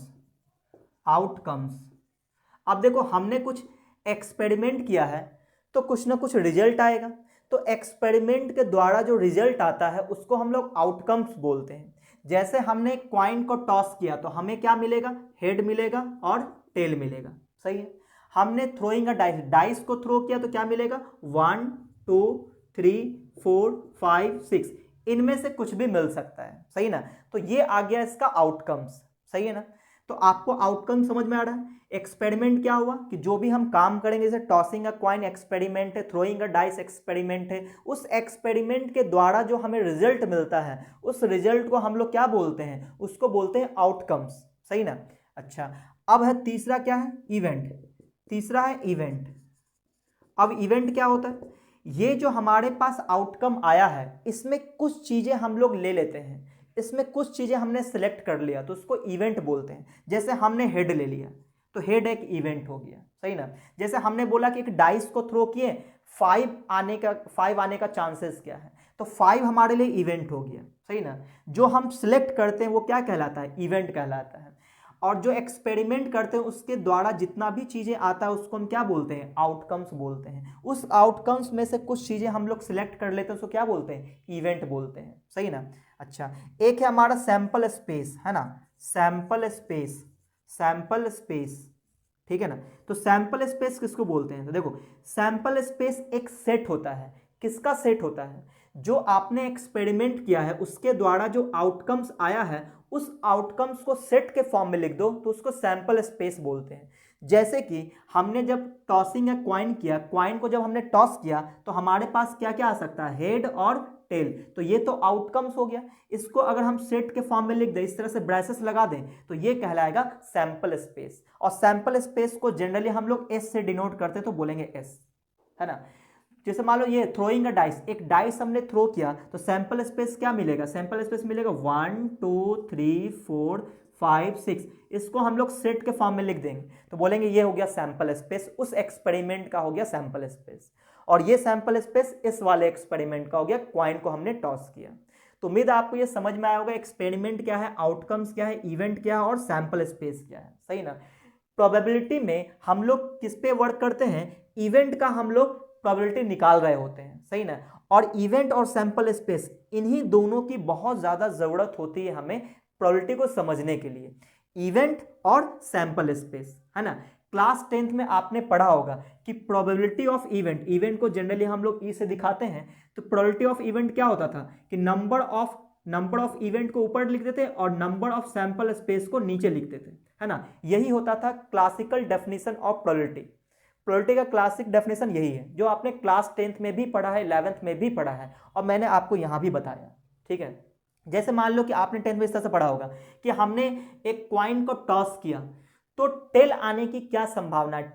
अब देखो, हमने कुछ एक्सपेरिमेंट किया है तो कुछ ना कुछ रिजल्ट आएगा। तो एक्सपेरिमेंट के द्वारा जो रिजल्ट आता है उसको हम लोग आउटकम्स बोलते हैं। जैसे हमने क्वाइन को टॉस किया तो हमें क्या मिलेगा? हेड मिलेगा और टेल मिलेगा, सही है। हमने थ्रोइंग अ डाइस को थ्रो किया तो क्या मिलेगा? 1 2 3 4 5 6, इनमें से कुछ भी मिल सकता है, सही ना। तो ये आ गया इसका आउटकम्स, सही है ना। तो आपको आउटकम समझ में आ रहा है। एक्सपेरिमेंट क्या हुआ कि जो भी हम काम करेंगे, जैसे टॉसिंग अ क्वाइन एक्सपेरिमेंट है, थ्रोइंग अ डाइस एक्सपेरिमेंट है, उस एक्सपेरिमेंट के द्वारा जो हमें रिजल्ट मिलता है उस रिजल्ट को हम लोग क्या बोलते हैं? उसको बोलते हैं आउटकम्स, सही ना। अच्छा, अब है तीसरा, क्या है? इवेंट। तीसरा है इवेंट। अब इवेंट क्या होता है? ये जो हमारे पास आउटकम आया है इसमें कुछ चीजें हम लोग ले लेते हैं, इसमें कुछ चीजें हमने सेलेक्ट कर लिया तो उसको इवेंट बोलते हैं। जैसे हमने हेड ले लिया तो हेड एक इवेंट हो गया, सही ना। जैसे हमने बोला कि एक डाइस को थ्रो किए, 5 आने का चांसेस क्या है, तो 5 हमारे लिए इवेंट हो गया, सही ना। जो हम सिलेक्ट करते हैं वो क्या कहलाता है? इवेंट कहलाता है। और जो एक्सपेरिमेंट करते हैं उसके द्वारा जितना भी चीजें आता है उसको हम क्या बोलते हैं? आउटकम्स बोलते हैं। उस आउटकम्स में से कुछ चीजें हम लोग सिलेक्ट कर लेते हैं, उसको क्या बोलते हैं? इवेंट बोलते हैं, सही ना। अच्छा, एक है हमारा सैंपल स्पेस, है ना। सैंपल स्पेस, ठीक है ना। तो सैंपल स्पेस किसको बोलते हैं? तो देखो, सैंपल स्पेस एक सेट होता है। किसका सेट होता है? जो आपने एक्सपेरिमेंट किया है उसके द्वारा जो आउटकम्स आया है उस आउटकम्स को सेट के फॉर्म में लिख दो तो उसको सैंपल स्पेस बोलते हैं। जैसे कि हमने जब टॉसिंग या क्वाइन किया, क्वाइन को जब हमने टॉस किया तो हमारे पास क्या क्या आ सकता है? हेड और टेल। तो ये तो आउटकम्स हो गया। इसको अगर हम सेट के फॉर्म में लिख दें, इस तरह से ब्रैसेस लगा दें, तो ये कहलाएगा सैंपल स्पेस। और सैंपल स्पेस को जनरली हम लोग एस से डिनोट करते तो बोलेंगे एस, है ना। जैसे मान लो ये थ्रोइंग अ डाइस, एक डाइस हमने थ्रो किया तो सैंपल स्पेस क्या मिलेगा? सैंपल स्पेस मिलेगा 1 2 3 4 5 6। इसको हम लोग सेट के फॉर्म में लिख देंगे तो बोलेंगे ये हो गया सैंपल स्पेस, उस एक्सपेरिमेंट का हो गया सैंपल स्पेस। और ये सैंपल स्पेस इस वाले एक्सपेरिमेंट का हो गया, क्वाइन को हमने टॉस किया। तो उम्मीद आपको ये समझ में आया होगा एक्सपेरिमेंट क्या है, आउटकम्स क्या है, इवेंट क्या है और सैंपल स्पेस क्या है, सही ना। प्रोबेबिलिटी में हम लोग किस पे वर्क करते हैं? इवेंट का हम लोग प्रोबेबिलिटी निकाल रहे होते हैं, सही ना। और इवेंट और सैंपल स्पेस, इन्हीं दोनों की बहुत ज्यादा जरूरत होती है हमें प्रोबेबिलिटी को समझने के लिए। इवेंट और सैंपल स्पेस, है ना। क्लास 10th में आपने पढ़ा होगा कि प्रोबेबिलिटी ऑफ इवेंट, इवेंट को जनरली हम लोग ई से दिखाते हैं। तो प्रोबेबिलिटी ऑफ इवेंट क्या होता था कि नंबर ऑफ इवेंट को ऊपर लिखते थे और नंबर ऑफ सैंपल स्पेस को नीचे लिखते थे, है ना। यही होता था classical definition of probability. Probability का क्लासिक डेफिनेशन यही है जो आपने क्लास 10th में भी पढ़ा है, 11th में भी पढ़ा है और मैंने आपको यहां भी बताया। ठीक है, जैसे मान लो कि आपने 10th में इस तरह से पढ़ा होगा कि हमने एक क्वाइन को टॉस किया तो टेल आने की क्या संभावना है,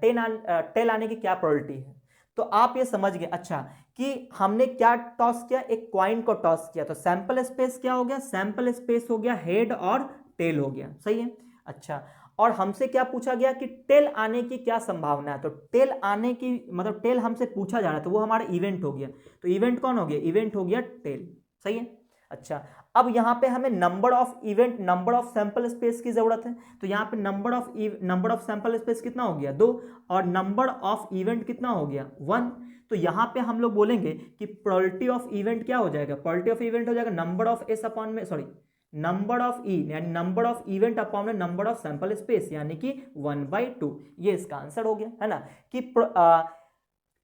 टेल आने की क्या प्रोबेबिलिटी है। तो आप ये समझ गए अच्छा कि हमने क्या टॉस किया, एक क्वाइन को टॉस किया, तो सैंपल स्पेस क्या हो गया, सैंपल स्पेस हो गया हेड और टेल हो गया, सही है। अच्छा, और हमसे क्या पूछा गया कि टेल आने की क्या संभावना है, तो टेल आने की मतलब टेल हमसे पूछा जा रहा है तो वो हमारा इवेंट हो गया, तो इवेंट कौन हो गया, इवेंट हो गया टेल, सही है। अच्छा, अब यहां पे हमें number of event, number of sample space की जरूरत है, तो यहां पे नंबर ऑफ सैंपल स्पेस कितना हो गया 2 और नंबर ऑफ इवेंट कितना हो गया 1। तो यहां पे हम लोग बोलेंगे कि प्रोबेबिलिटी ऑफ इवेंट क्या हो जाएगा, प्रोबेबिलिटी ऑफ इवेंट हो जाएगा नंबर ऑफ एस अपॉन में सॉरी नंबर ऑफ ई यानी नंबर ऑफ इवेंट अपॉन में नंबर ऑफ सैंपल स्पेस यानी कि 1/2। ये इसका आंसर हो गया है ना कि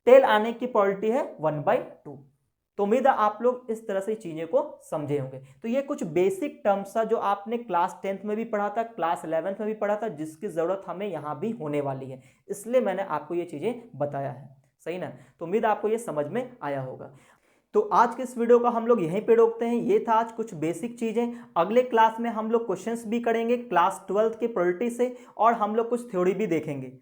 टेल आने की प्रोबेबिलिटी है 1/2। तो उम्मीद है आप लोग इस तरह से चीजें को समझे होंगे। तो ये कुछ बेसिक टर्म्स था जो आपने क्लास 10th में भी पढ़ा था, क्लास 11th में भी पढ़ा था, जिसकी जरूरत हमें यहां भी होने वाली है, इसलिए मैंने आपको ये चीजें बताया है, सही ना। तो उम्मीद आपको ये समझ में आया होगा। तो आज के इस वीडियो का हम लोग यहीं पे रोकते हैं। ये था आज कुछ बेसिक चीजें। अगले क्लास में हम लोग क्वेश्चंस भी करेंगे क्लास 12th की प्रोबेबिलिटी से और हम लोग कुछ थ्योरी भी देखेंगे।